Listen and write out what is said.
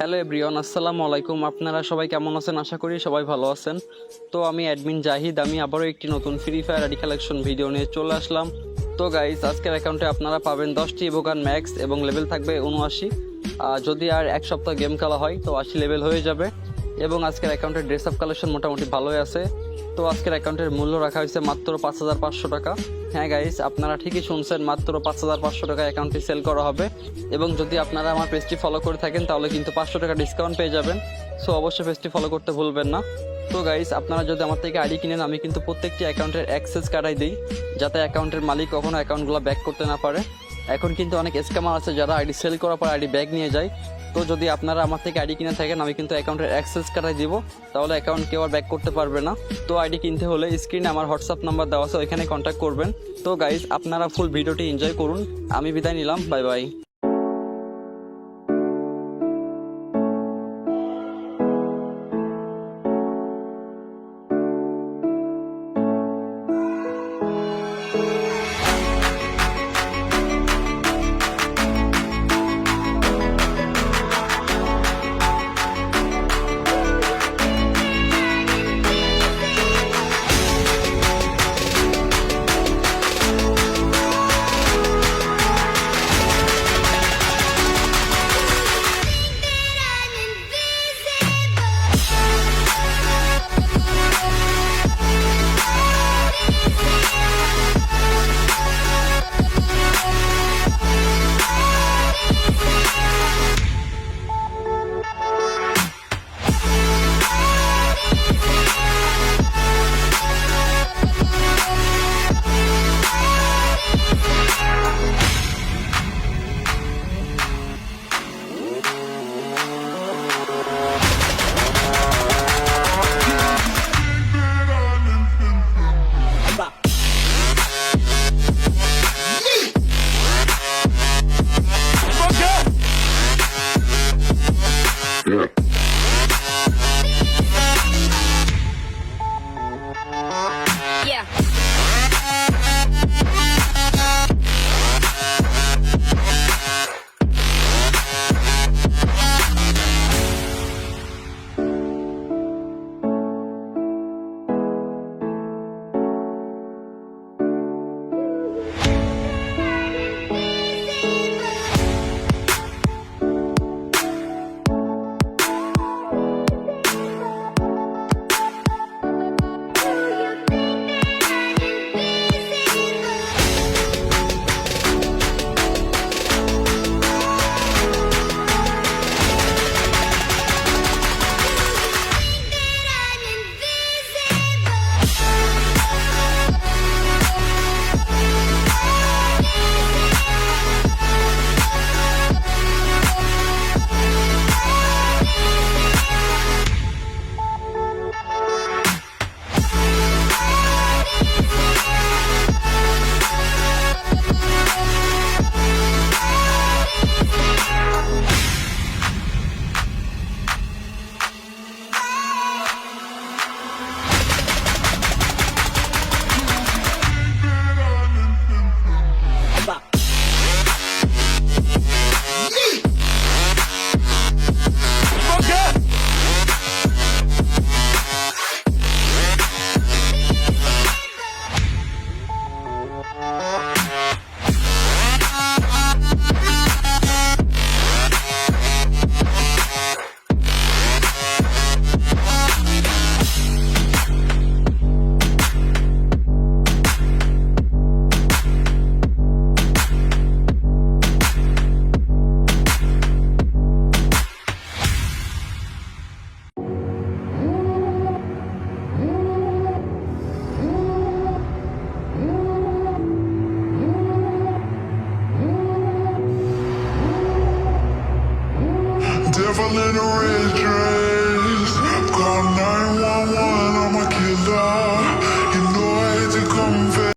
Hello everyone, আসসালামু আলাইকুম। আপনারা সবাই কেমন আছেন? আশা করি সবাই ভালো আছেন। তো আমি অ্যাডমিন জাহিদ, আমি আবারও একটি নতুন free fire ID collection video নিয়ে চলে আসলাম। তো গাইস, আজকের অ্যাকাউন্টে আপনারা পাবেন 10টি ইভোগান ম্যাক্স এবং লেভেল থাকবে 79। যদি আর এক সপ্তাহ গেম খেলা হয় তো 80 লেভেল হয়ে যাবে। এবং আজকের অ্যাকাউন্টের ড্রেস আপ কালেকশন মোটামুটি ভালোই আছে। তো আজকের অ্যাকাউন্টের মূল্য রাখা হয়েছে মাত্র 5500 টাকা। হ্যাঁ গাইস, আপনারা ঠিকই শুনছেন, মাত্র 5500 টাকা অ্যাকাউন্টটি সেল করা হবে। এবং যদি আপনারা আমার পেজটি ফলো করে থাকেন তাহলে কিন্তু 500 টাকা ডিসকাউন্ট পেয়ে যাবেন। সো অবশ্যই পেজটি ফলো করতে ভুলবেন না। তো গাইস, আপনারা যদি আমার থেকে আইডি কিনেন, আমি কিন্তু প্রত্যেকটি অ্যাকাউন্টের অ্যাক্সেস কার্ডাই দিই, যাতে অ্যাকাউন্টের মালিক কখনো অ্যাকাউন্টগুলো ব্যাক করতে না পারে। এখন কিন্তু অনেক স্ক্যামার আছে যারা আইডি সেল করার পর আইডি ব্যাক নিয়ে যায়। তো যদি আপনারা আমার থেকে আইডি কিনে থাকেন, আমি কিন্তু অ্যাকাউন্টের অ্যাক্সেস কার্ডাই দিব, তাহলে অ্যাকাউন্ট কেউ আর ব্যাক করতে পারবে না। তো আইডি কিনতে হলে স্ক্রিনে আমার হোয়াটসঅ্যাপ নাম্বার দেওয়া আছে, ওইখানে কন্ট্যাক্ট করবেন। তো গাইস, আপনারা ফুল ভিডিওটি এনজয় করুন। আমি বিদায় নিলাম, bye bye. Yeah. Devil in a red dress, call 911, I'm a killer.